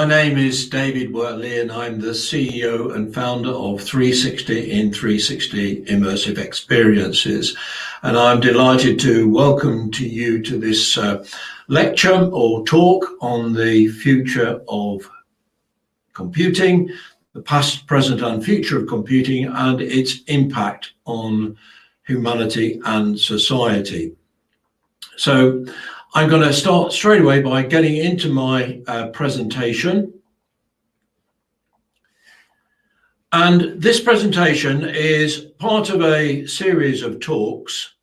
name is David Wortley, and I'm the CEO and founder of 360 in 360 Immersive Experiences. And I'm delighted to welcome to you to this lecture or talk on the future of computing, the past, present and future of computing and its impact on humanity and society. So I'm going to start straight away by getting into my presentation. And this presentation is part of a series of talks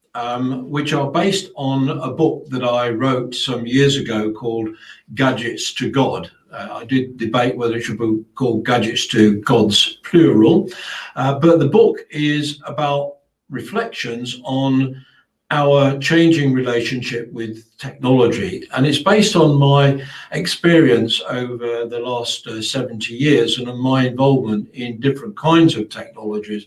which are based on a book that I wrote some years ago called Gadgets to God. I did debate whether it should be called Gadgets to Gods, plural, but the book is about reflections on our changing relationship with technology, and it's based on my experience over the last 70 years and on my involvement in different kinds of technologies.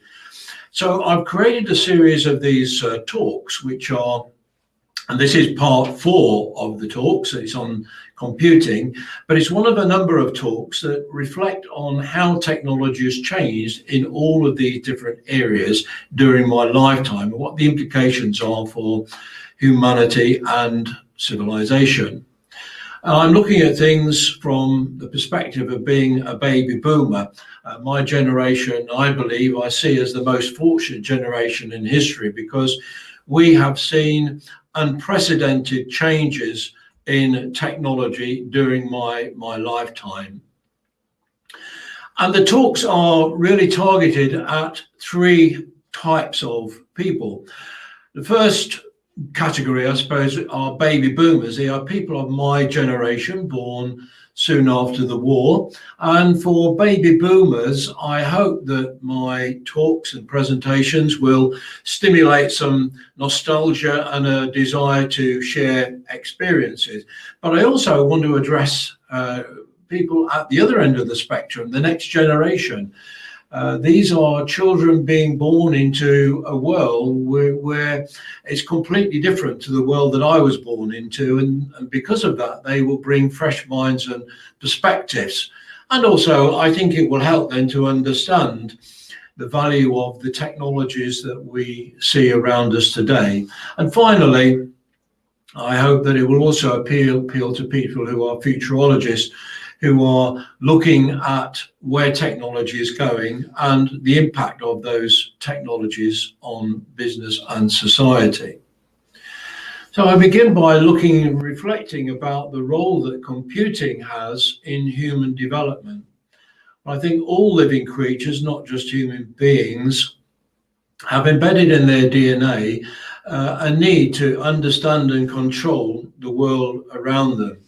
So I've created a series of these talks, which are, and this is part 4 of the talks. It's on computing, but it's one of a number of talks that reflect on how technology has changed in all of these different areas during my lifetime and what the implications are for humanity and civilization. I'm looking at things from the perspective of being a baby boomer. My generation, I believe, I see as the most fortunate generation in history because we have seen unprecedented changes in technology during my lifetime. And the talks are really targeted at 3 types of people. The first category, I suppose, are baby boomers. They are people of my generation, born soon after the war. And for baby boomers, I hope that my talks and presentations will stimulate some nostalgia and a desire to share experiences. But I also want to address people at the other end of the spectrum, the next generation. These are children being born into a world where it's completely different to the world that I was born into, and because of that they will bring fresh minds and perspectives, and also I think it will help them to understand the value of the technologies that we see around us today. And finally, I hope that it will also appeal to people who are futurologists, who are looking at where technology is going and the impact of those technologies on business and society. So I begin by looking and reflecting about the role that computing has in human development. I think all living creatures, not just human beings, have embedded in their DNA a need to understand and control the world around them.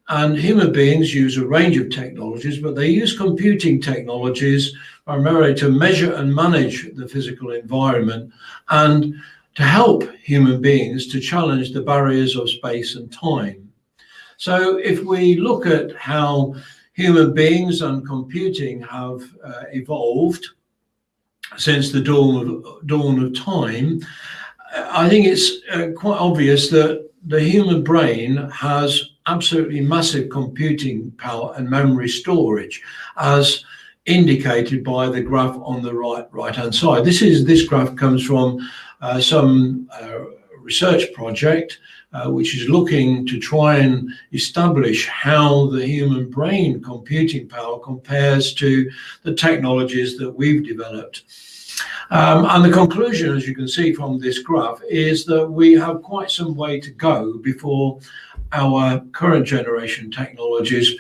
And human beings use a range of technologies, but they use computing technologies primarily to measure and manage the physical environment and to help human beings to challenge the barriers of space and time. So if we look at how human beings and computing have evolved since the dawn of time, I think it's quite obvious that the human brain has absolutely massive computing power and memory storage, as indicated by the graph on the right hand side. This graph comes from some research project which is looking to try and establish how the human brain computing power compares to the technologies that we've developed. And the conclusion, as you can see from this graph, is that we have quite some way to go before our current generation technologies,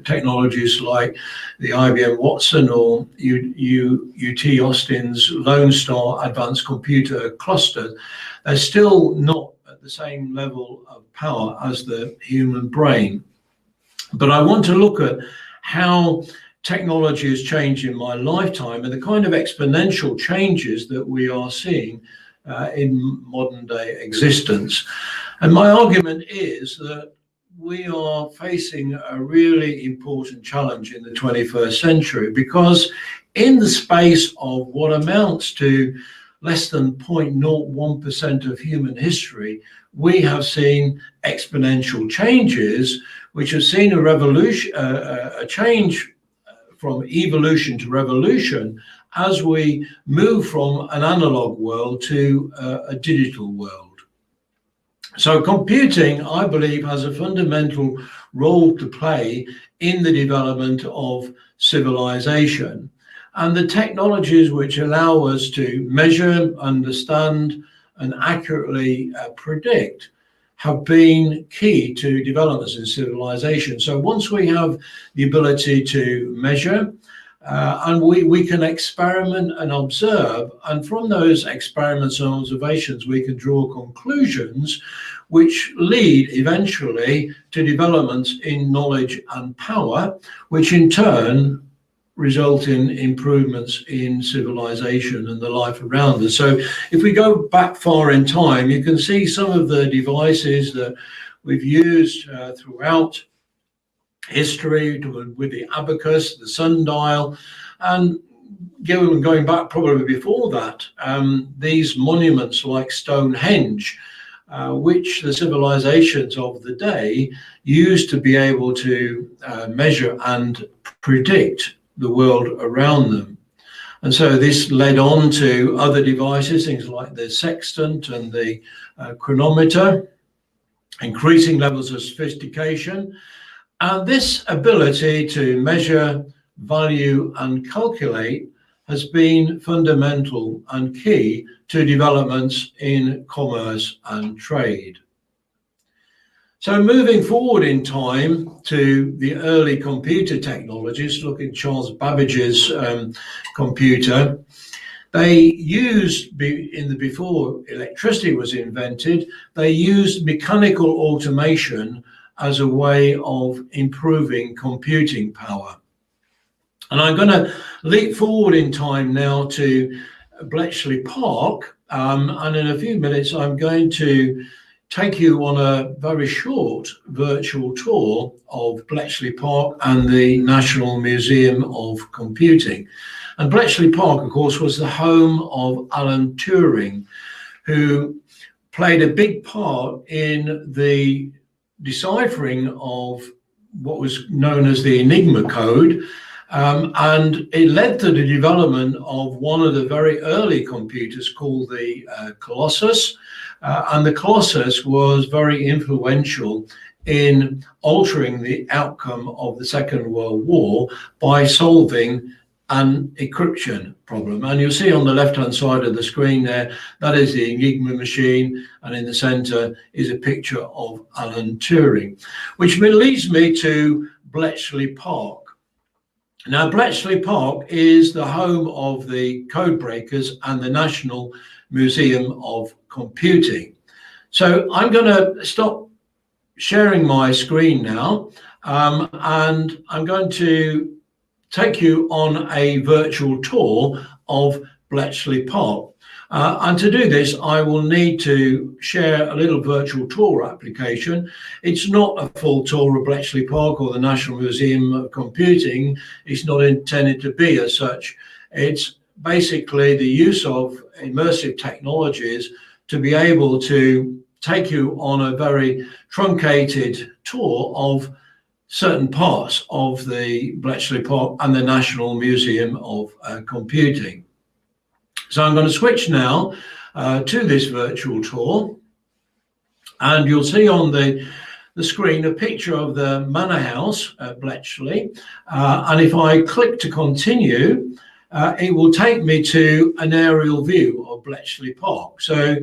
technologies like the IBM Watson or UT Austin's Lone Star Advanced Computer Cluster, they're still not at the same level of power as the human brain. But I want to look at how technology has changed in my lifetime and the kind of exponential changes that we are seeing in modern day existence. And my argument is that we are facing a really important challenge in the 21st century, because in the space of what amounts to less than 0.01% of human history, we have seen exponential changes, which have seen a revolution, a change from evolution to revolution as we move from an analog world to a digital world. So computing, I believe, has a fundamental role to play in the development of civilization. And the technologies which allow us to measure, understand, and accurately predict have been key to developments in civilization. So once we have the ability to measure, and we can experiment and observe, and from those experiments and observations we can draw conclusions which lead eventually to developments in knowledge and power, which in turn result in improvements in civilization and the life around us. So if we go back far in time, you can see some of the devices that we've used throughout history, with the Abacus, the sundial, and going back probably before that, these monuments like Stonehenge, which the civilizations of the day used to be able to measure and predict the world around them. And so this led on to other devices, things like the sextant and the chronometer, increasing levels of sophistication. And this ability to measure, value, and calculate has been fundamental and key to developments in commerce and trade. So moving forward in time to the early computer technologies, look at Charles Babbage's computer, they used, before electricity was invented, they used mechanical automation as a way of improving computing power. And I'm going to leap forward in time now to Bletchley Park, and in a few minutes I'm going to take you on a very short virtual tour of Bletchley Park and the National Museum of Computing. And Bletchley Park, of course, was the home of Alan Turing, who played a big part in the deciphering of what was known as the Enigma code. And it led to the development of one of the very early computers called the Colossus. And the Colossus was very influential in altering the outcome of the Second World War by solving an encryption problem. And you'll see on the left-hand side of the screen there, that is the Enigma machine, and in the center is a picture of Alan Turing, which leads me to Bletchley Park. Now, Bletchley Park is the home of the code breakers and the National Museum of Computing. So I'm going to stop sharing my screen now, and I'm going to take you on a virtual tour of Bletchley Park. And to do this, I will need to share a little virtual tour application. It's not a full tour of Bletchley Park or the National Museum of Computing. It's not intended to be as such. It's basically the use of immersive technologies to be able to take you on a very truncated tour of certain parts of the Bletchley Park and the National Museum of Computing. So I'm going to switch now to this virtual tour, and you'll see on the screen a picture of the Manor House at Bletchley, and if I click to continue, it will take me to an aerial view of Bletchley Park. So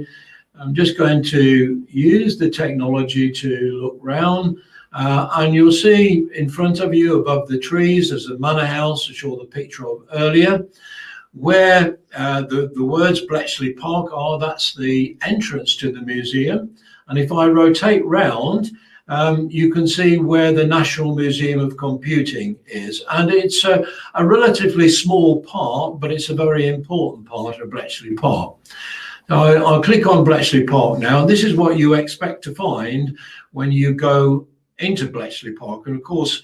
I'm just going to use the technology to look round, and you'll see in front of you above the trees there's a Manor House, which I saw the picture of earlier, where the words Bletchley Park are. That's the entrance to the museum. And if I rotate round, you can see where the National Museum of Computing is. And it's a relatively small part, but it's a very important part of Bletchley Park. Now, I'll click on Bletchley Park now. This is what you expect to find when you go into Bletchley Park. And of course,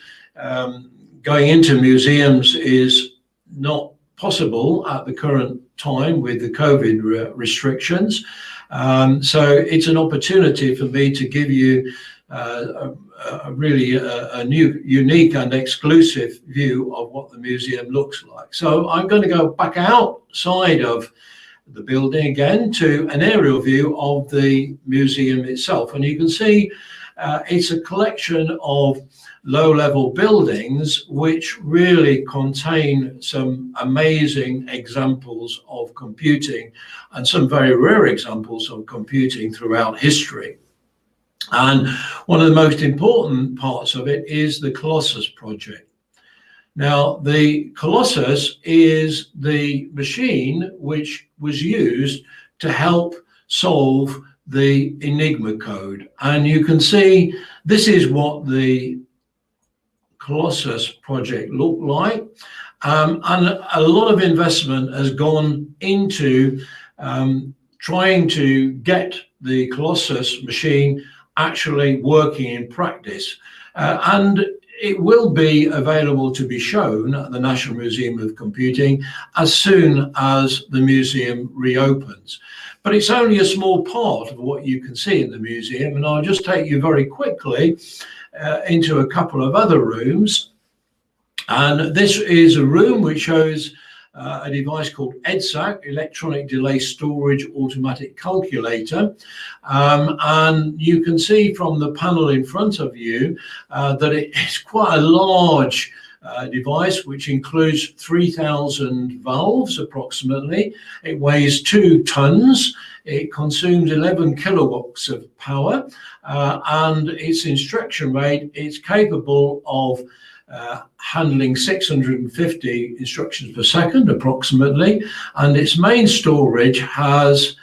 going into museums is not possible at the current time with the COVID restrictions. So it's an opportunity for me to give you really a new, unique and exclusive view of what the museum looks like. So I'm going to go back outside of the building again to an aerial view of the museum itself. And you can see it's a collection of low-level buildings which really contain some amazing examples of computing and some very rare examples of computing throughout history. And one of the most important parts of it is the Colossus project. Now, the Colossus is the machine which was used to help solve the Enigma code. And you can see this is what the Colossus project looked like. And a lot of investment has gone into trying to get the Colossus machine actually working in practice. And it will be available to be shown at the National Museum of Computing as soon as the museum reopens. But it's only a small part of what you can see in the museum, and I'll just take you very quickly into a couple of other rooms. And this is a room which shows a device called EDSAC, Electronic Delay Storage Automatic Calculator. And you can see from the panel in front of you that it is quite a large device, which includes 3,000 valves approximately. It weighs 2 tons. It consumes 11 kilowatts of power, and its instruction rate is capable of handling 650 instructions per second approximately, and its main storage has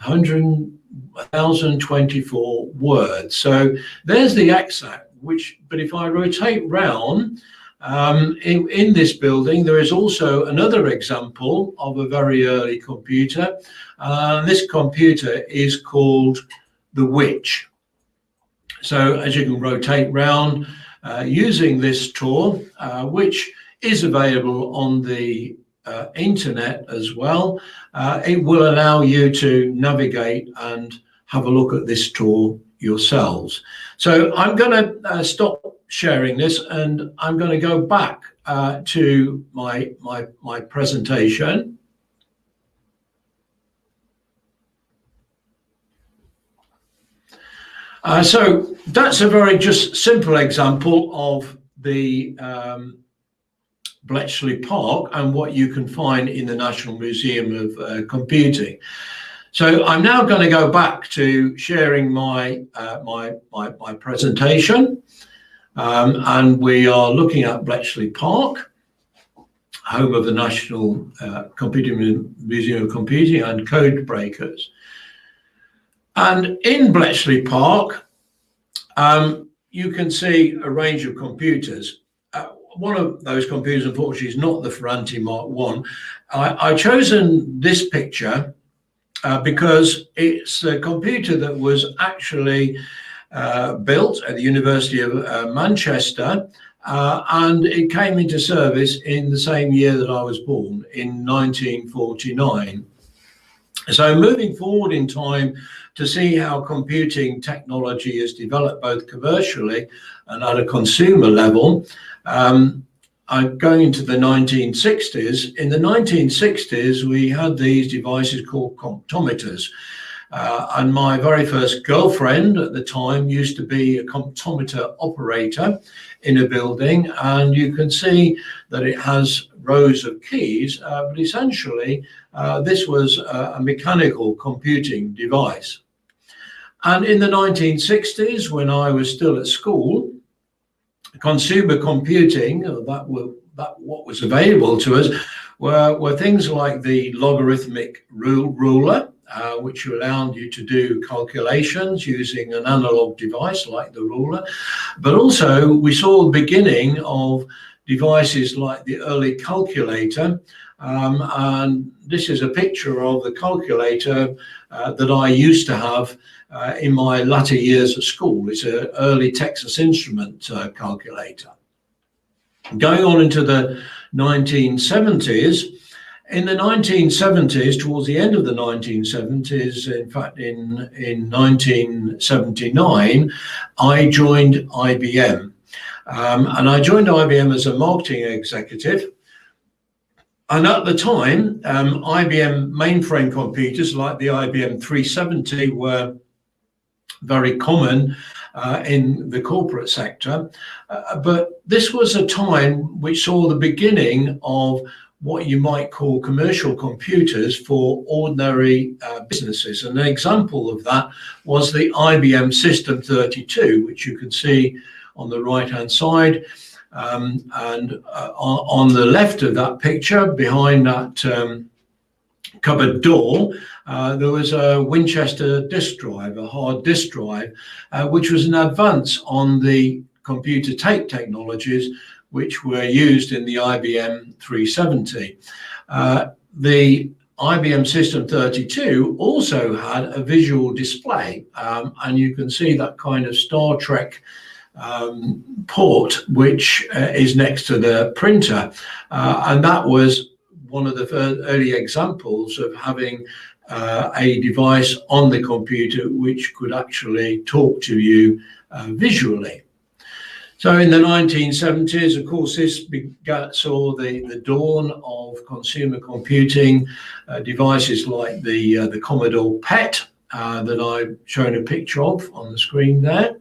1,024 words. So there's the EDSAC, but if I rotate round, in this building there is also another example of a very early computer. This computer is called the Witch. So as you can rotate round using this tool, which is available on the internet as well, it will allow you to navigate and have a look at this tool yourselves. So I'm going to stop sharing this, and I'm going to go back to my presentation. So that's a very just simple example of the Bletchley Park and what you can find in the National Museum of Computing. So I'm now going to go back to sharing my presentation, and we are looking at Bletchley Park, home of the National Museum of Computing and Code Breakers. And in Bletchley Park, you can see a range of computers. One of those computers, unfortunately, is not the Ferranti Mark I. I've chosen this picture because it's a computer that was actually built at the University of Manchester, and it came into service in the same year that I was born, in 1949. So moving forward in time to see how computing technology has developed both commercially and at a consumer level, I'm going into the 1960s. In the 1960s, we had these devices called comptometers. And my very first girlfriend at the time used to be a comptometer operator in a building. And you can see that it has rows of keys, but essentially this was a mechanical computing device. And in the 1960s, when I was still at school, consumer computing, what was available to us, were things like the logarithmic ruler, which allowed you to do calculations using an analog device like the ruler. But also we saw the beginning of devices like the early calculator. And this is a picture of the calculator that I used to have in my latter years at school. It's an early Texas Instrument calculator. Going on into the 1970s, In the 1970s, towards the end of the 1970s, in fact, in 1979, I joined IBM. And I joined IBM as a marketing executive. And at the time, IBM mainframe computers like the IBM 370 were very common in the corporate sector. But this was a time which saw the beginning of what you might call commercial computers for ordinary businesses. And an example of that was the IBM System 32, which you can see on the right-hand side. And on the left of that picture, behind that cupboard door, there was a Winchester disk drive, a hard disk drive, which was an advance on the computer tape technologies which were used in the IBM 370. The IBM System 32 also had a visual display, and you can see that kind of Star Trek port which is next to the printer, and that was one of the early examples of having a device on the computer which could actually talk to you visually. So in the 1970s, of course, this saw the dawn of consumer computing, devices like the Commodore PET that I've shown a picture of on the screen there.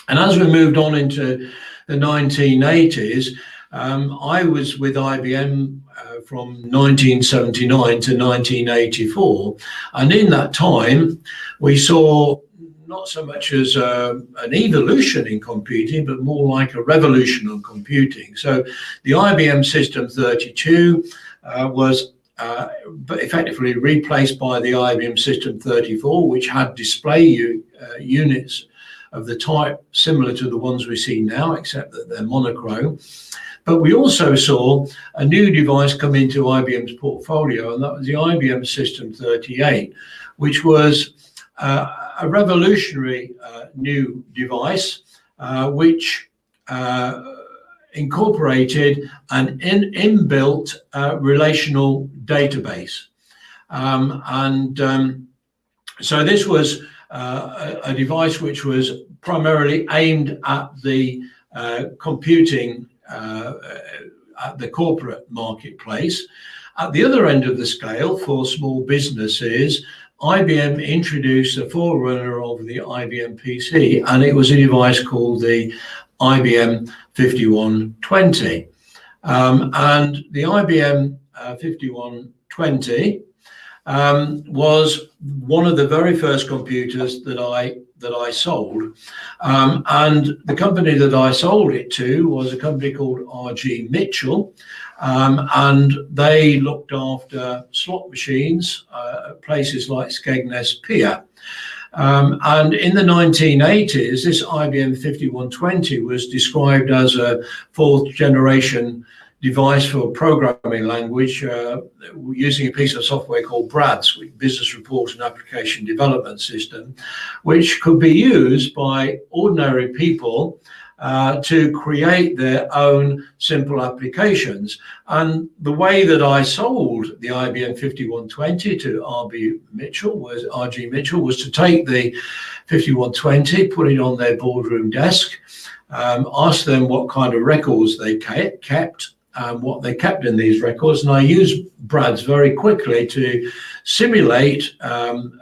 And as we moved on into the 1980s, I was with IBM from 1979 to 1984. And in that time, we saw not so much as an evolution in computing, but more like a revolution in computing. So the IBM System 32 was effectively replaced by the IBM System 34, which had display units of the type similar to the ones we see now, except that they're monochrome. But we also saw a new device come into IBM's portfolio, and that was the IBM System 38, which was a revolutionary new device which incorporated an inbuilt relational database. So this was a device which was primarily aimed at the computing at the corporate marketplace. At the other end of the scale, for small businesses, IBM introduced a forerunner of the IBM PC, and it was a device called the IBM 5120. And the IBM 5120 was one of the very first computers that I sold, and the company that I sold it to was a company called R.G. Mitchell, and they looked after slot machines at places like Skegness Pier. And in the 1980s, this IBM 5120 was described as a fourth generation device for programming language using a piece of software called BRADS, Business Report and Application Development System, which could be used by ordinary people to create their own simple applications. And the way that I sold the IBM 5120 to R.G. Mitchell was to take the 5120, put it on their boardroom desk, ask them what kind of records they kept, what they kept in these records, and I used BRADS very quickly to simulate an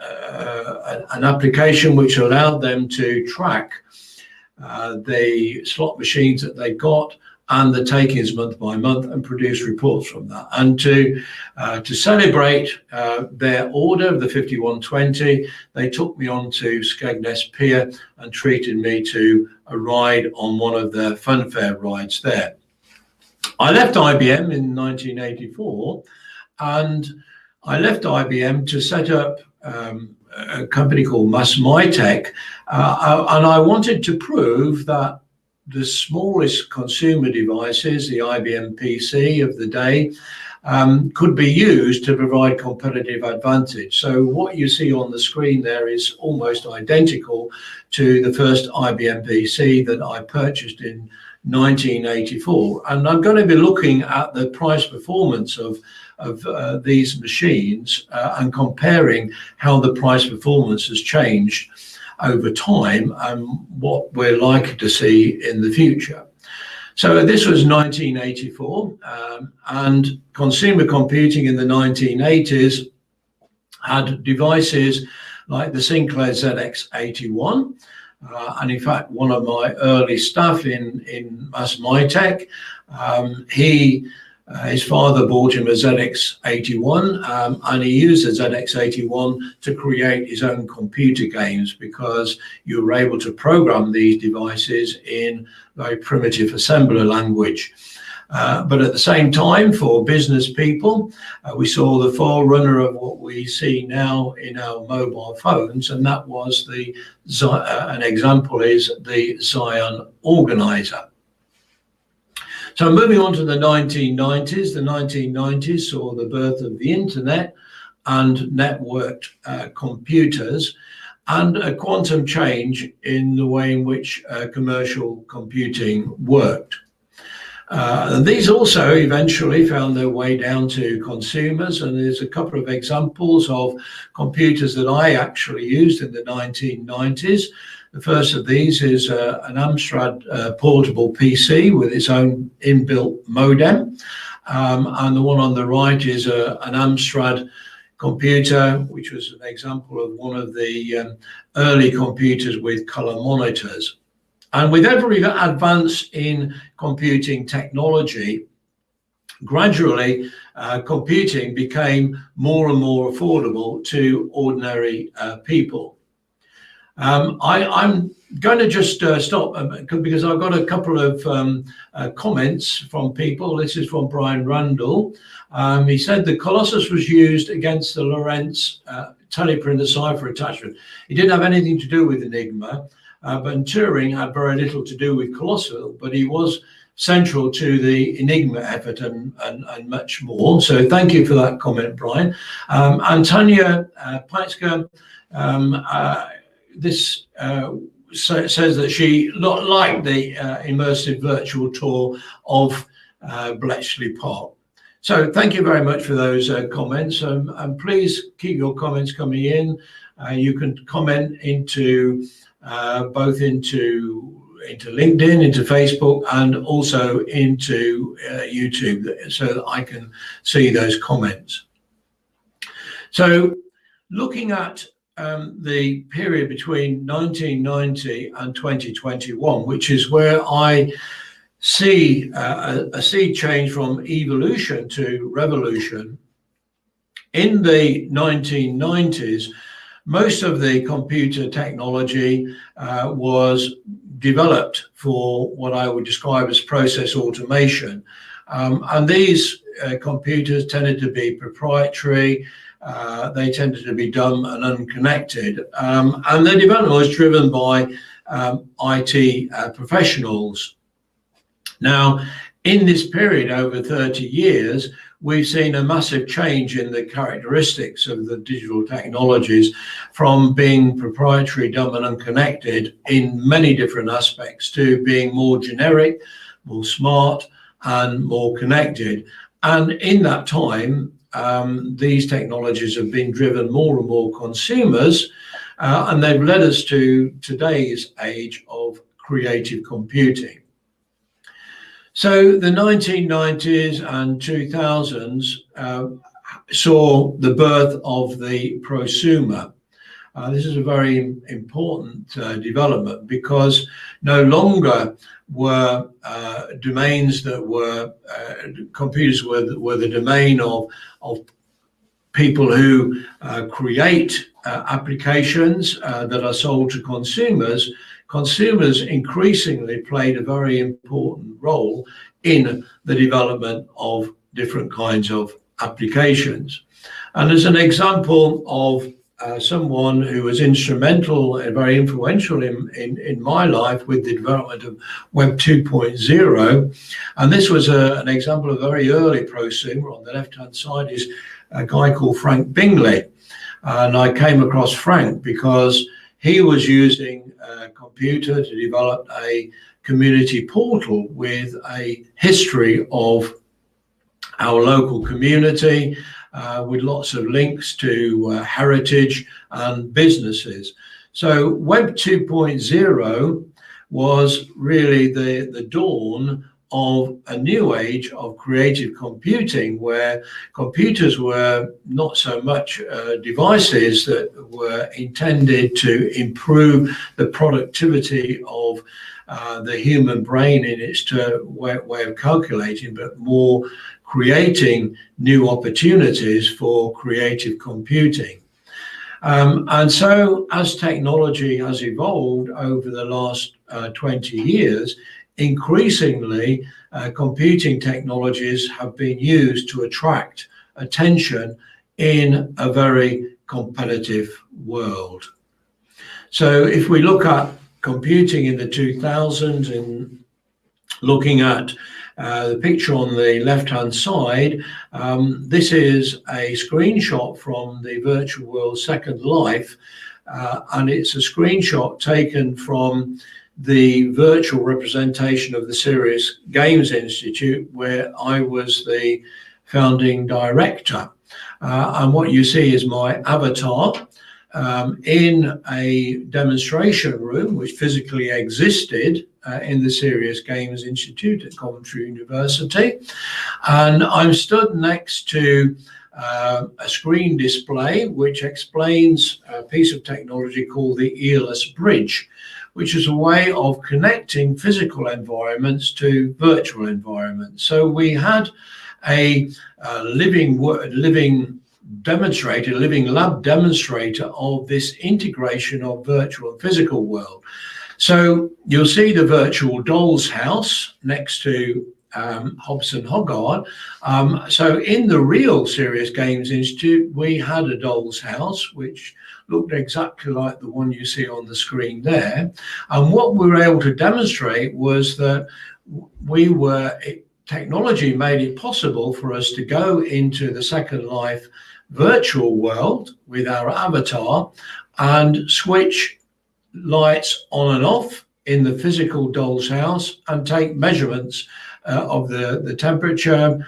application which allowed them to track the slot machines that they got and the takings month by month and produce reports from that. And to celebrate their order of the 5120, they took me on to Skegness Pier and treated me to a ride on one of their funfair rides there. I left IBM in 1984, and I left IBM to set up a company called MyTech, and I wanted to prove that the smallest consumer devices, the IBM PC of the day, could be used to provide competitive advantage. So what you see on the screen there is almost identical to the first IBM PC that I purchased in 1984. And I'm going to be looking at the price performance of these machines and comparing how the price performance has changed over time and what we're likely to see in the future. So this was 1984, and consumer computing in the 1980s had devices like the Sinclair ZX81. And in fact, one of my early staff in Mass Mytech, his father bought him a ZX81, and he used the ZX81 to create his own computer games, because you were able to program these devices in very primitive assembler language. But at the same time, for business people, we saw the forerunner of what we see now in our mobile phones, and that was an example is the Xeon organizer. So moving on to the 1990s, the 1990s saw the birth of the internet and networked computers, and a quantum change in the way in which commercial computing worked. And these also eventually found their way down to consumers, and there's a couple of examples of computers that I actually used in the 1990s. The first of these is an Amstrad portable PC with its own inbuilt modem, and the one on the right is an Amstrad computer, which was an example of one of the early computers with color monitors. And with every advance in computing technology, gradually computing became more and more affordable to ordinary people. I'm going to just stop because I've got a couple of comments from people. This is from Brian Randall. He said the Colossus was used against the Lorentz teleprinter cipher attachment. It didn't have anything to do with Enigma. But Turing had very little to do with Colossal, but he was central to the Enigma effort and much more. So thank you for that comment, Brian. Antonia Patzka, this says that she liked the immersive virtual tour of Bletchley Park. So thank you very much for those comments, and please keep your comments coming in. You can comment into both into LinkedIn, into Facebook, and also into YouTube, so that I can see those comments. So looking at the period between 1990 and 2021, which is where I see a sea change from evolution to revolution. In the 1990s, most of the computer technology was developed for what I would describe as process automation. And these computers tended to be proprietary, they tended to be dumb and unconnected. And their development was driven by IT professionals. Now, in this period, over 30 years, we've seen a massive change in the characteristics of the digital technologies, from being proprietary, dumb and unconnected in many different aspects, to being more generic, more smart and more connected. And in that time, these technologies have been driven more and more consumers, and they've led us to today's age of creative computing. So the 1990s and 2000s saw the birth of the prosumer. This is a very important development, because no longer were domains that were computers were the domain of people who create applications that are sold to consumers. Consumers increasingly played a very important role in the development of different kinds of applications. And as an example of someone who was instrumental and very influential in my life with the development of Web 2.0, and this was an example of a very early prosumer. On the left-hand side is a guy called Frank Bingley, and I came across Frank because he was using a computer to develop a community portal with a history of our local community, with lots of links to heritage and businesses. So Web 2.0 was really the dawn of a new age of creative computing, where computers were not so much devices that were intended to improve the productivity of the human brain in its way of calculating, but more creating new opportunities for creative computing. And so as technology has evolved over the last 20 years, increasingly computing technologies have been used to attract attention in a very competitive world. So if we look at computing in the 2000s and looking at the picture on the left-hand side, this is a screenshot from the virtual world Second Life, and it's a screenshot taken from the virtual representation of the Serious Games Institute, where I was the founding director. And what you see is my avatar in a demonstration room which physically existed in the Serious Games Institute at Coventry University. And I'm stood next to a screen display which explains a piece of technology called the earless bridge, which is a way of connecting physical environments to virtual environments. So we had a living lab demonstrator of this integration of virtual and physical world. So you'll see the virtual doll's house next to Hobson Hoggard. So in the real Serious Games Institute, we had a doll's house, which looked exactly like the one you see on the screen there. And what we were able to demonstrate was that technology made it possible for us to go into the Second Life virtual world with our avatar and switch lights on and off in the physical doll's house and take measurements of the temperature,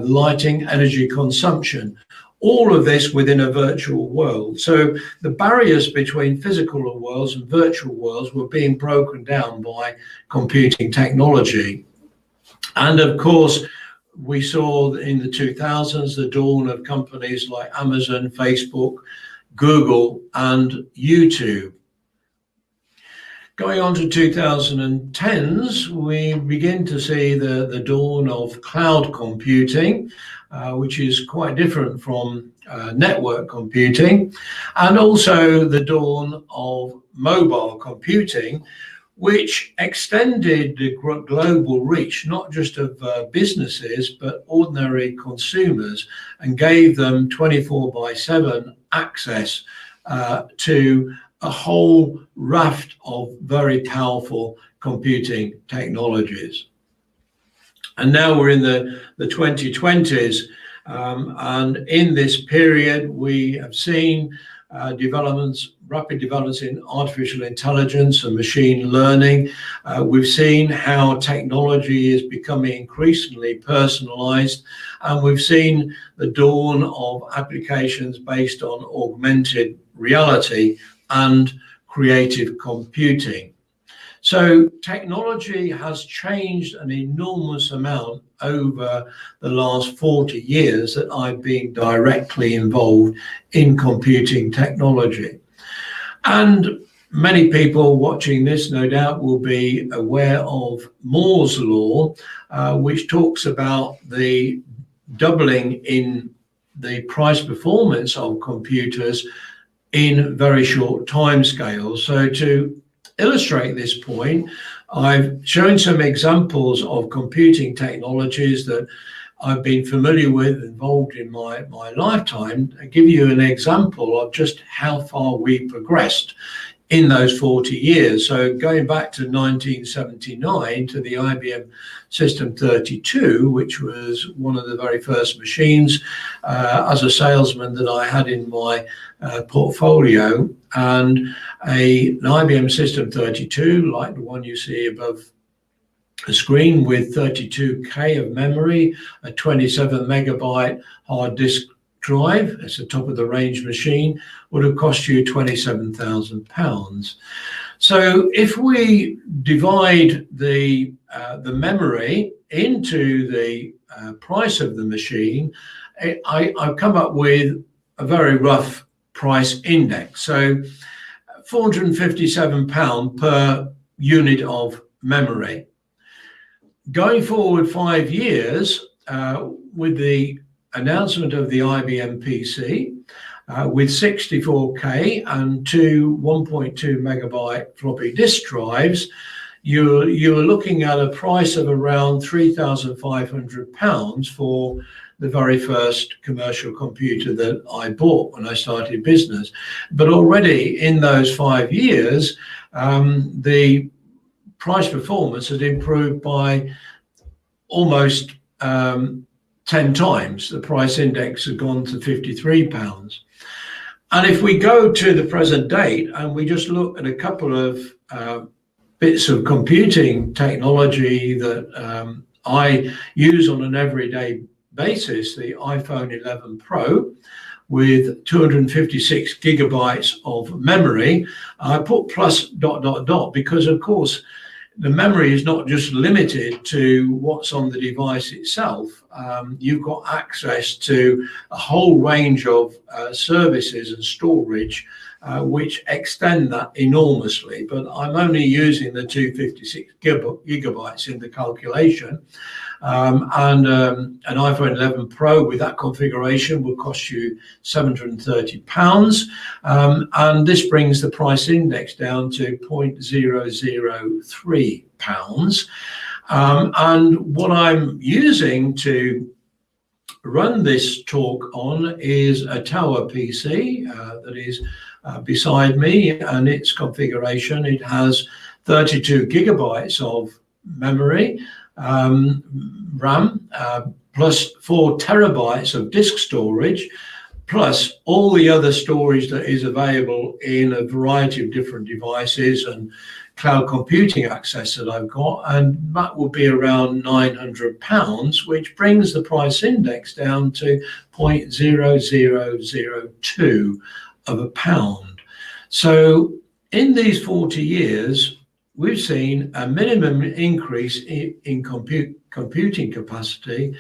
lighting, energy consumption. All of this within a virtual world. So the barriers between physical worlds and virtual worlds were being broken down by computing technology. And of course, we saw in the 2000s the dawn of companies like Amazon, Facebook, Google, and YouTube. Going on to 2010s, we begin to see the dawn of cloud computing, which is quite different from network computing, and also the dawn of mobile computing, which extended the global reach, not just of businesses, but ordinary consumers, and gave them 24/7 access to a whole raft of very powerful computing technologies. And now we're in the 2020s, and in this period we have seen rapid developments in artificial intelligence and machine learning. We've seen how technology is becoming increasingly personalized, and we've seen the dawn of applications based on augmented reality and creative computing. So technology has changed an enormous amount over the last 40 years that I've been directly involved in computing technology. And many people watching this, no doubt, will be aware of Moore's law, which talks about the doubling in the price performance of computers in very short timescales. So to illustrate this point, I've shown some examples of computing technologies that I've been familiar with, involved in my lifetime, and give you an example of just how far we progressed in those 40 years. So going back to 1979 to the IBM System 32, which was one of the very first machines as a salesman that I had in my portfolio, and an IBM System 32, like the one you see above A screen with 32K of memory, a 27 megabyte hard disk drive, it's a top of the range machine, would have cost you £27,000. So if we divide the memory into the price of the machine, I've come up with a very rough price index. So £457 per unit of memory. Going forward 5 years, with the announcement of the IBM PC, with 64K and two 1.2 megabyte floppy disk drives, you're looking at a price of around £3,500 for the very first commercial computer that I bought when I started business. But already in those 5 years, the price performance has improved by almost 10 times. The price index has gone to £53. And if we go to the present date and we just look at a couple of bits of computing technology that I use on an everyday basis, the iPhone 11 Pro with 256 gigabytes of memory, I put plus ... because of course the memory is not just limited to what's on the device itself. You've got access to a whole range of services and storage which extend that enormously, but I'm only using the 256 gigabytes in the calculation. And an iPhone 11 Pro with that configuration will cost you £730. And this brings the price index down to £0.003. And what I'm using to run this talk on is a Tower PC that is beside me, and its configuration. It has 32 gigabytes of memory, RAM, plus 4 terabytes of disk storage, plus all the other storage that is available in a variety of different devices and cloud computing access that I've got, and that will be around £900, which brings the price index down to 0.0002 of a pound. So in these 40 years, we've seen a minimum increase in computing capacity,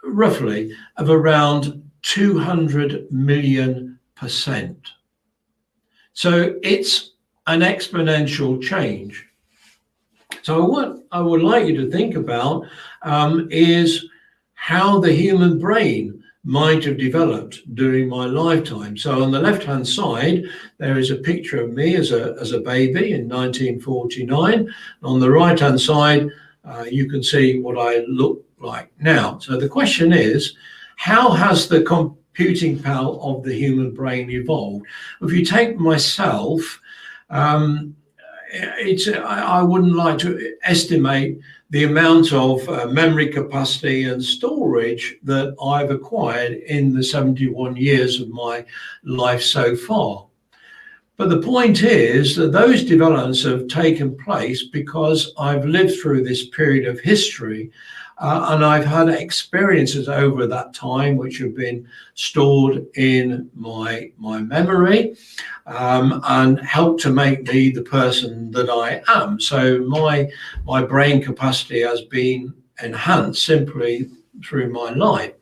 roughly, of around 200 million%. So it's an exponential change. So what I would like you to think about is how the human brain might have developed during my lifetime. So on the left-hand side, there is a picture of me as a baby in 1949. On the right-hand side, you can see what I look like now. So the question is, how has the computing power of the human brain evolved? If you take myself, I wouldn't like to estimate the amount of memory capacity and storage that I've acquired in the 71 years of my life so far. But the point is that those developments have taken place because I've lived through this period of history, and I've had experiences over that time which have been stored in my memory and helped to make me the person that I am. So my brain capacity has been enhanced simply through my life.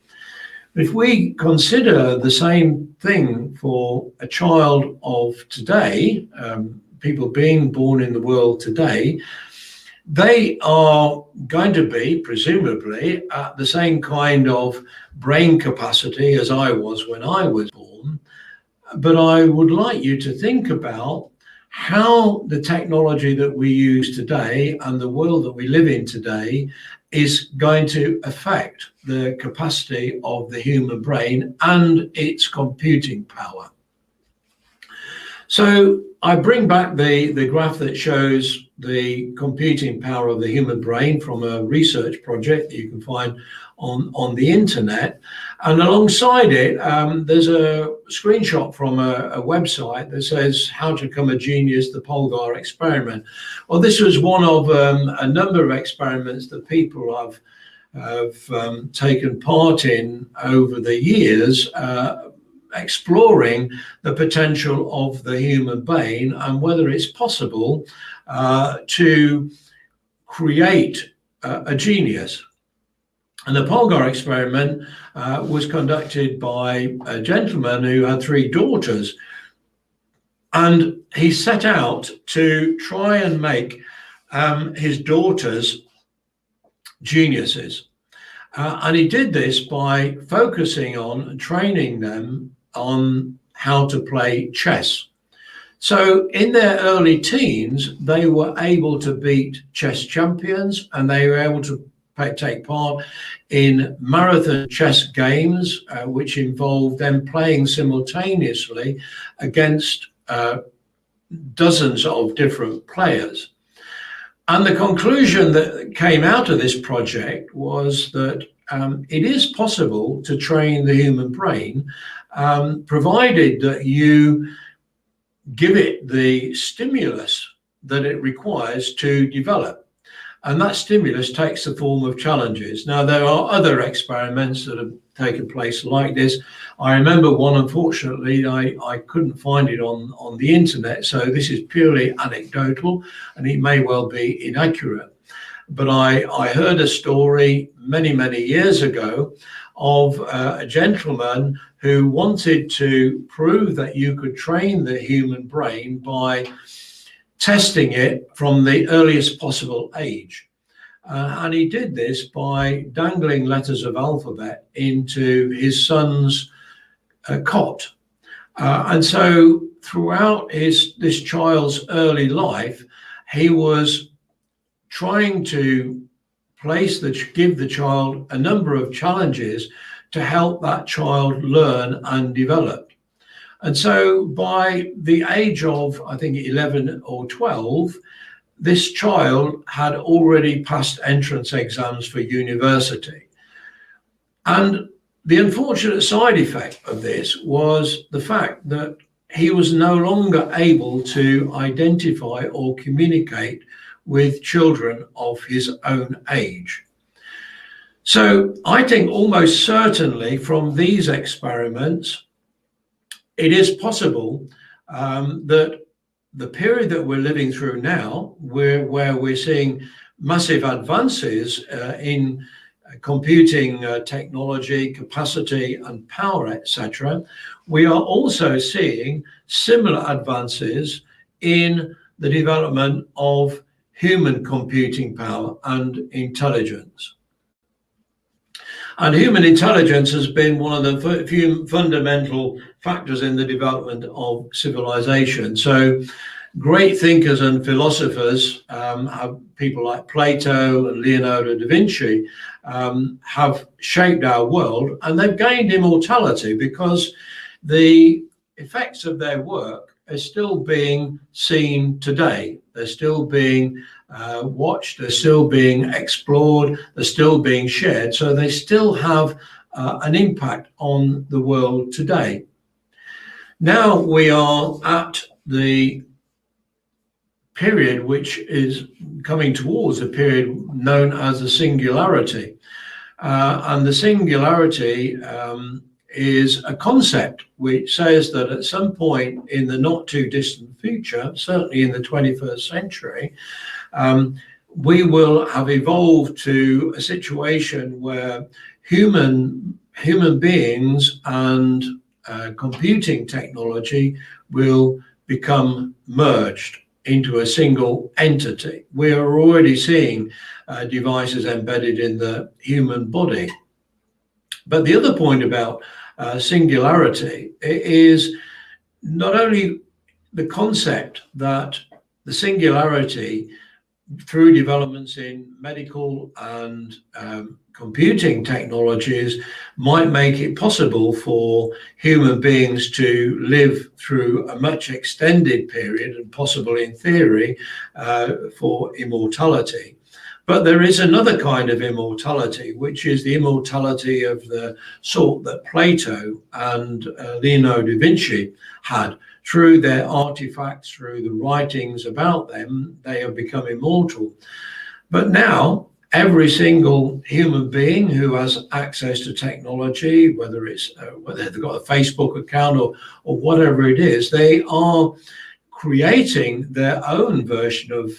If we consider the same thing for a child of today, people being born in the world today, they are going to be, presumably, at the same kind of brain capacity as I was when I was born. But I would like you to think about how the technology that we use today and the world that we live in today is going to affect the capacity of the human brain and its computing power. So I bring back the graph that shows the computing power of the human brain from a research project that you can find on the internet. And alongside it, there's a screenshot from a website that says how to become a genius, the Polgar Experiment. Well, this was one of a number of experiments that people have taken part in over the years, exploring the potential of the human brain and whether it's possible to create a genius. And the Polgar experiment was conducted by a gentleman who had 3 daughters. And he set out to try and make his daughters geniuses. And he did this by focusing on training them on how to play chess. So in their early teens, they were able to beat chess champions, and they were able to take part in marathon chess games, which involved them playing simultaneously against dozens of different players. And the conclusion that came out of this project was that it is possible to train the human brain, provided that you give it the stimulus that it requires to develop. And that stimulus takes the form of challenges. Now, there are other experiments that have taken place like this. I remember one, unfortunately, I couldn't find it on the internet, so this is purely anecdotal, and it may well be inaccurate. But I heard a story many, many years ago of a gentleman who wanted to prove that you could train the human brain by testing it from the earliest possible age. And he did this by dangling letters of alphabet into his son's cot. And so throughout this child's early life, he was trying to give the child a number of challenges to help that child learn and develop. And so by the age of, I think, 11 or 12, this child had already passed entrance exams for university. And the unfortunate side effect of this was the fact that he was no longer able to identify or communicate with children of his own age. So I think almost certainly from these experiments, it is possible that the period that we're living through now, where we're seeing massive advances in computing technology, capacity and power, etc., we are also seeing similar advances in the development of human computing power and intelligence. And human intelligence has been one of the few fundamental factors in the development of civilization. So great thinkers and philosophers, people like Plato and Leonardo da Vinci, have shaped our world, and they've gained immortality because the effects of their work are still being seen today. They're still being watched, they're still being explored, they're still being shared. So they still have an impact on the world today. Now we are at the period which is coming towards a period known as the Singularity. And the Singularity is a concept which says that at some point in the not too distant future, certainly in the 21st century, we will have evolved to a situation where human beings and computing technology will become merged into a single entity. We are already seeing devices embedded in the human body. But the other point about singularity is not only the concept that the singularity through developments in medical and computing technologies, might make it possible for human beings to live through a much extended period, and possible in theory for immortality. But there is another kind of immortality, which is the immortality of the sort that Plato and Leonardo da Vinci had. Through their artifacts, through the writings about them, they have become immortal. But now, every single human being who has access to technology, whether they've got a Facebook account or whatever it is, they are creating their own version of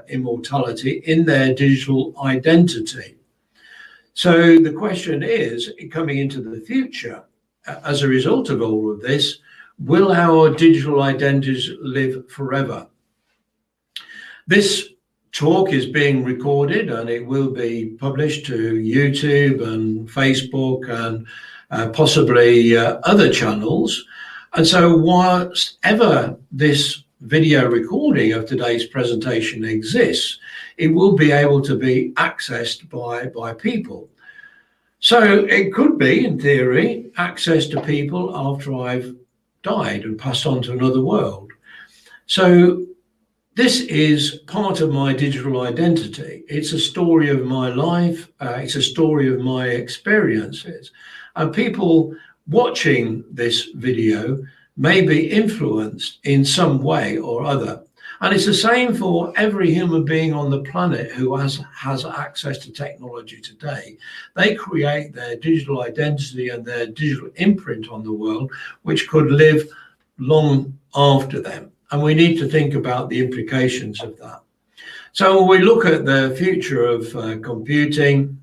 immortality in their digital identity. So the question is, coming into the future, as a result of all of this, will our digital identities live forever? This talk is being recorded and it will be published to YouTube and Facebook and possibly other channels. And so whilst ever this video recording of today's presentation exists, it will be able to be accessed by people. So it could be, in theory, access to people after I've died and passed on to another world. So this is part of my digital identity. It's a story of my life. It's a story of my experiences. And people watching this video may be influenced in some way or other. And it's the same for every human being on the planet who has access to technology today. They create their digital identity and their digital imprint on the world, which could live long after them. And we need to think about the implications of that. So when we look at the future of computing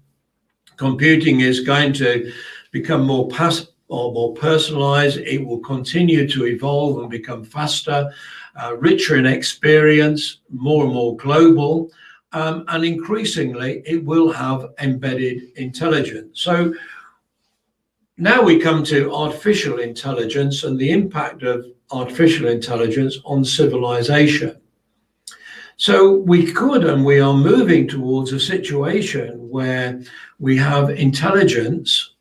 is going to become more personalized. It will continue to evolve and become faster, richer in experience, more and more global, and increasingly it will have embedded intelligence. So now we come to artificial intelligence and the impact of artificial intelligence on civilization. So we could, and we are moving towards a situation where we have intelligence,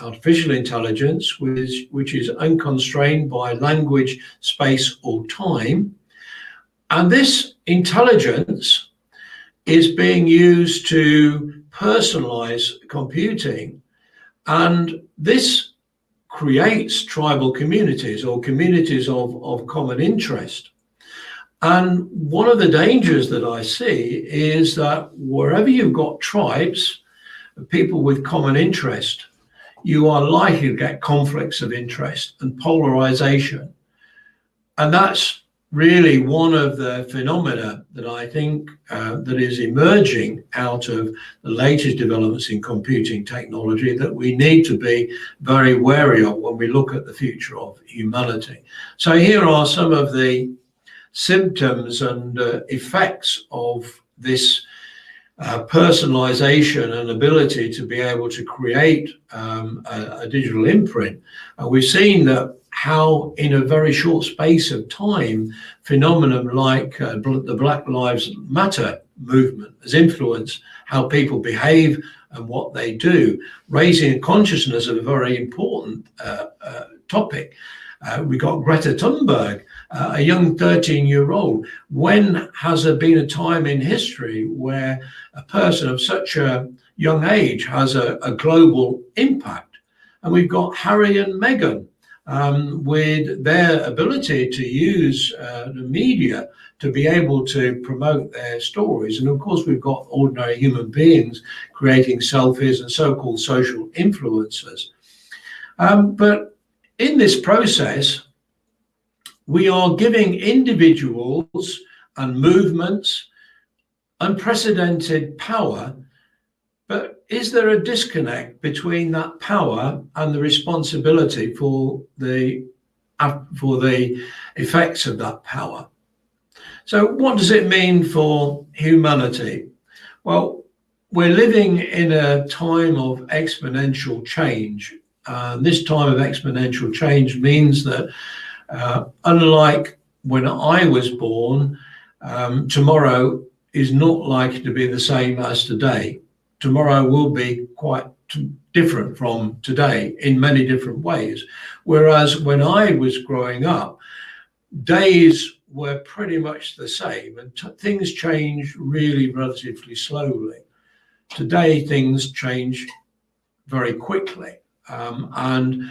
artificial intelligence, which is unconstrained by language, space, or time. And this intelligence is being used to personalize computing. And this creates tribal communities or communities of common interest. And one of the dangers that I see is that wherever you've got tribes, people with common interest, you are likely to get conflicts of interest and polarization. And that's really one of the phenomena that I think that is emerging out of the latest developments in computing technology that we need to be very wary of when we look at the future of humanity. So here are some of the symptoms and effects of this personalization and ability to be able to create a digital imprint. We've seen that how in a very short space of time, phenomena like the Black Lives Matter movement has influenced how people behave and what they do, raising a consciousness of a very important topic. We got Greta Thunberg, a young 13-year-old. When has there been a time in history where a person of such a young age has a global impact? And we've got Harry and Meghan with their ability to use the media to be able to promote their stories. And of course, we've got ordinary human beings creating selfies and so-called social influencers. But in this process, we are giving individuals and movements unprecedented power, but is there a disconnect between that power and the responsibility for the effects of that power? So what does it mean for humanity? Well, we're living in a time of exponential change. This time of exponential change means that unlike when I was born, tomorrow is not likely to be the same as today. Tomorrow will be quite different from today in many different ways. Whereas when I was growing up, days were pretty much the same, and things change really relatively slowly. Today, things change very quickly, and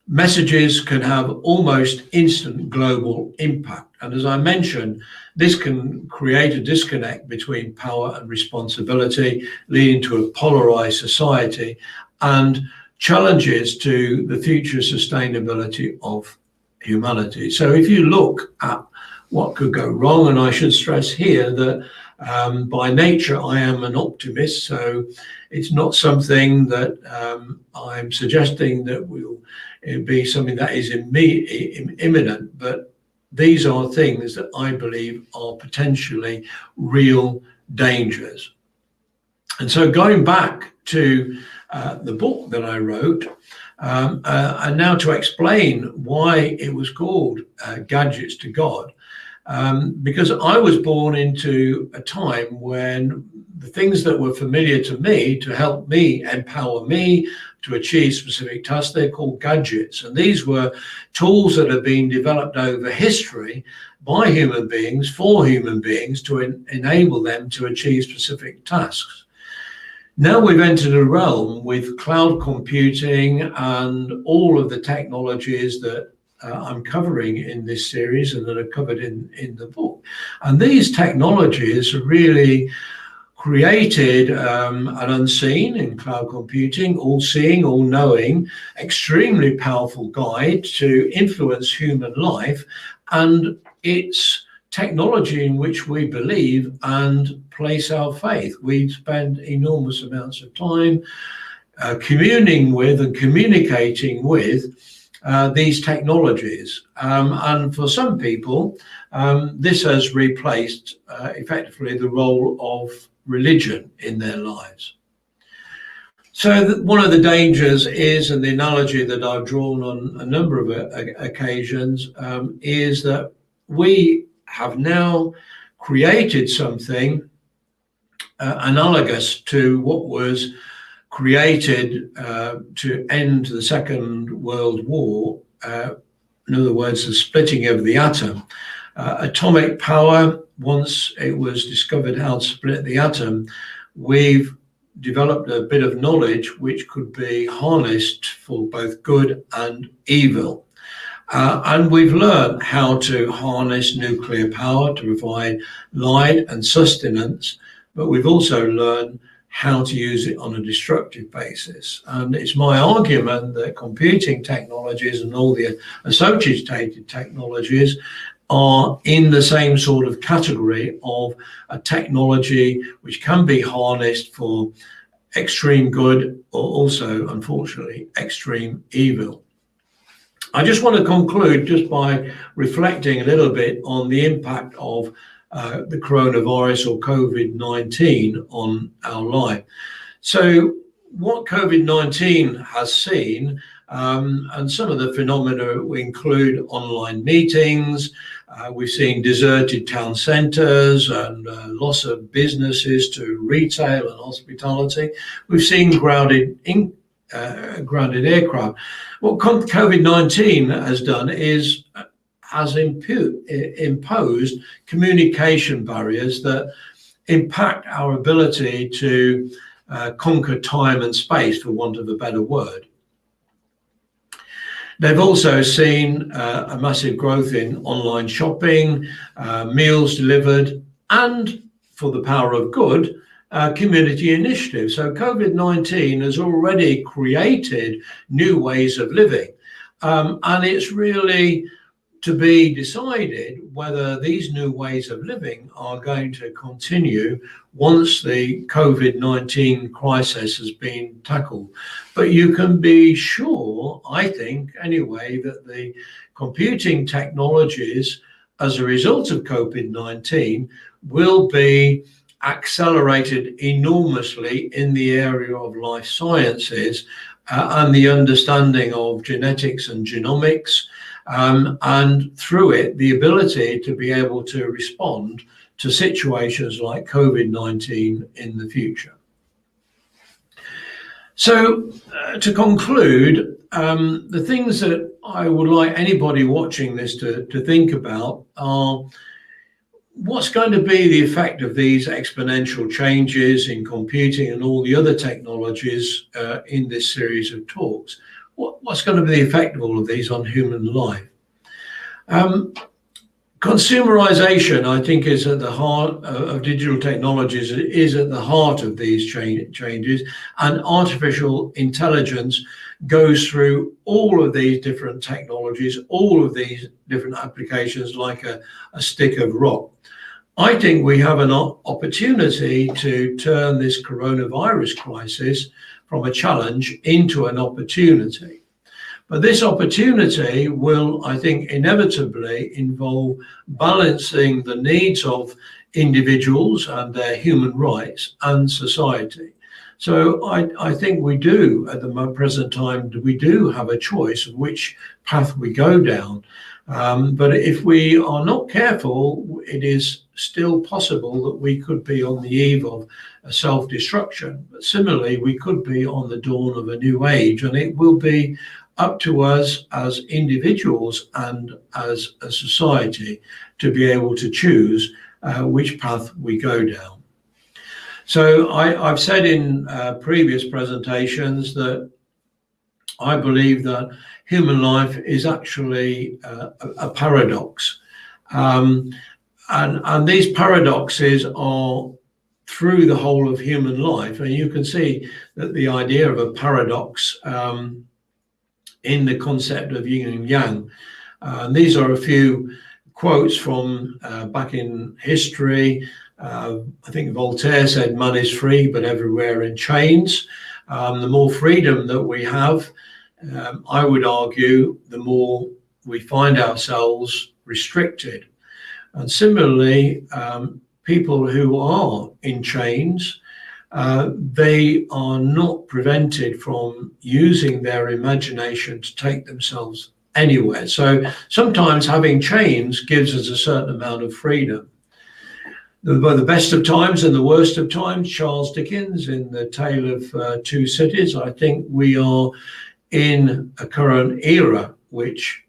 messages can have almost instant global impact. And as I mentioned, this can create a disconnect between power and responsibility, leading to a polarized society and challenges to the future sustainability of humanity. So if you look at what could go wrong, and I should stress here that by nature I am an optimist, so it's not something that I'm suggesting that will be something that is imminent, but these are things that I believe are potentially real dangers. And so going back to the book that I wrote, and now to explain why it was called Gadgets to God, because I was born into a time when the things that were familiar to me to help me, empower me to achieve specific tasks, they're called gadgets. And these were tools that have been developed over history by human beings for human beings to enable them to achieve specific tasks. Now we've entered a realm with cloud computing and all of the technologies that I'm covering in this series and that are covered in the book. And these technologies are really created an unseen in cloud computing, all-seeing, all-knowing, extremely powerful guide to influence human life, and it's technology in which we believe and place our faith. We spend enormous amounts of time communing with and communicating with these technologies. And for some people, this has replaced effectively the role of religion in their lives. So one of the dangers is, and the analogy that I've drawn on a number of occasions, is that we have now created something analogous to what was created to end the Second World War. In other words, the splitting of the atom. Atomic power, once it was discovered how to split the atom, we've developed a bit of knowledge which could be harnessed for both good and evil. And we've learned how to harness nuclear power to provide light and sustenance, but we've also learned how to use it on a destructive basis. And it's my argument that computing technologies and all the associated technologies are in the same sort of category of a technology which can be harnessed for extreme good or also, unfortunately, extreme evil. I just want to conclude just by reflecting a little bit on the impact of the coronavirus or COVID-19 on our life. So what COVID-19 has seen, and some of the phenomena include online meetings, we've seen deserted town centres and loss of businesses to retail and hospitality. We've seen grounded aircraft. What COVID-19 has done is has imposed communication barriers that impact our ability to conquer time and space, for want of a better word. They've also seen a massive growth in online shopping, meals delivered, and for the power of good, community initiatives. So COVID-19 has already created new ways of living. And it's really to be decided whether these new ways of living are going to continue once the COVID-19 crisis has been tackled. But you can be sure, I think anyway, that the computing technologies as a result of COVID-19 will be accelerated enormously in the area of life sciences and the understanding of genetics and genomics, and through it, the ability to be able to respond to situations like COVID-19 in the future. So to conclude, the things that I would like anybody watching this to think about are what's going to be the effect of these exponential changes in computing and all the other technologies in this series of talks. What's going to be the effect of all of these on human life? Consumerization, I think, is at the heart of digital technologies, is at the heart of these changes, and artificial intelligence goes through all of these different technologies, all of these different applications like a stick of rock. I think we have an opportunity to turn this coronavirus crisis from a challenge into an opportunity. But this opportunity will, I think, inevitably involve balancing the needs of individuals and their human rights and society. So I think we do, at the present time, we do have a choice of which path we go down. But if we are not careful, it is still possible that we could be on the eve of a self-destruction. But similarly, we could be on the dawn of a new age, and it will be up to us as individuals and as a society to be able to choose which path we go down. So I've said in previous presentations that I believe that human life is actually a paradox. And these paradoxes are through the whole of human life. And you can see that the idea of a paradox in the concept of yin and yang. These are a few quotes from back in history. I think Voltaire said, "Man is free, but everywhere in chains." The more freedom that we have, I would argue, the more we find ourselves restricted. And similarly, people who are in chains, they are not prevented from using their imagination to take themselves anywhere. So sometimes having chains gives us a certain amount of freedom. The best of times and the worst of times, Charles Dickens in The Tale of Two Cities. I think we are in a current era which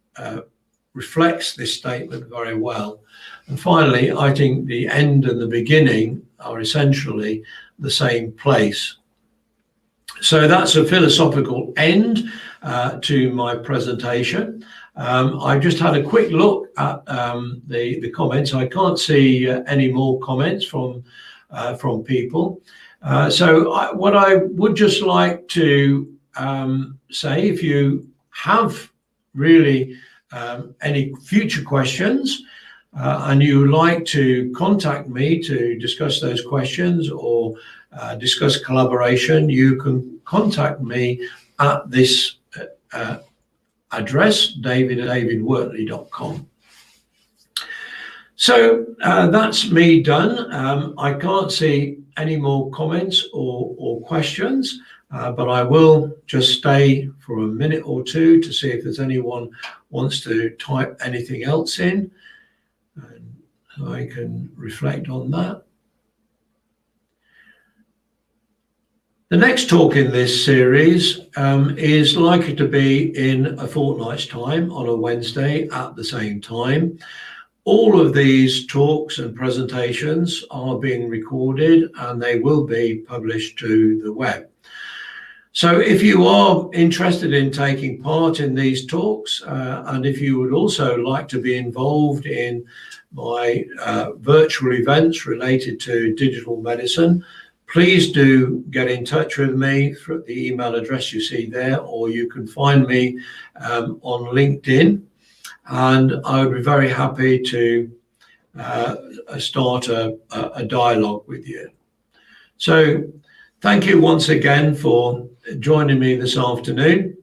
reflects this statement very well. And finally, I think the end and the beginning are essentially the same place. So that's a philosophical end to my presentation. I just had a quick look at the comments. I can't see any more comments from people. So what I would just like to say, if you have really any future questions and you would like to contact me to discuss those questions or discuss collaboration, you can contact me at this address, david@davidwortley.com. So that's me done. I can't see any more comments or questions, but I will just stay for a minute or two to see if there's anyone wants to type anything else in, and so I can reflect on that. The next talk in this series is likely to be in a fortnight's time on a Wednesday at the same time. All of these talks and presentations are being recorded and they will be published to the web. So if you are interested in taking part in these talks, and if you would also like to be involved in my virtual events related to digital medicine, please do get in touch with me through the email address you see there, or you can find me on LinkedIn, and I would be very happy to start a dialogue with you. So thank you once again for joining me this afternoon.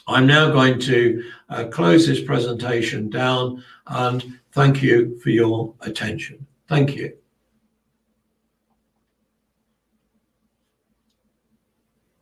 I'm now going to close this presentation down, and thank you for your attention. Thank you.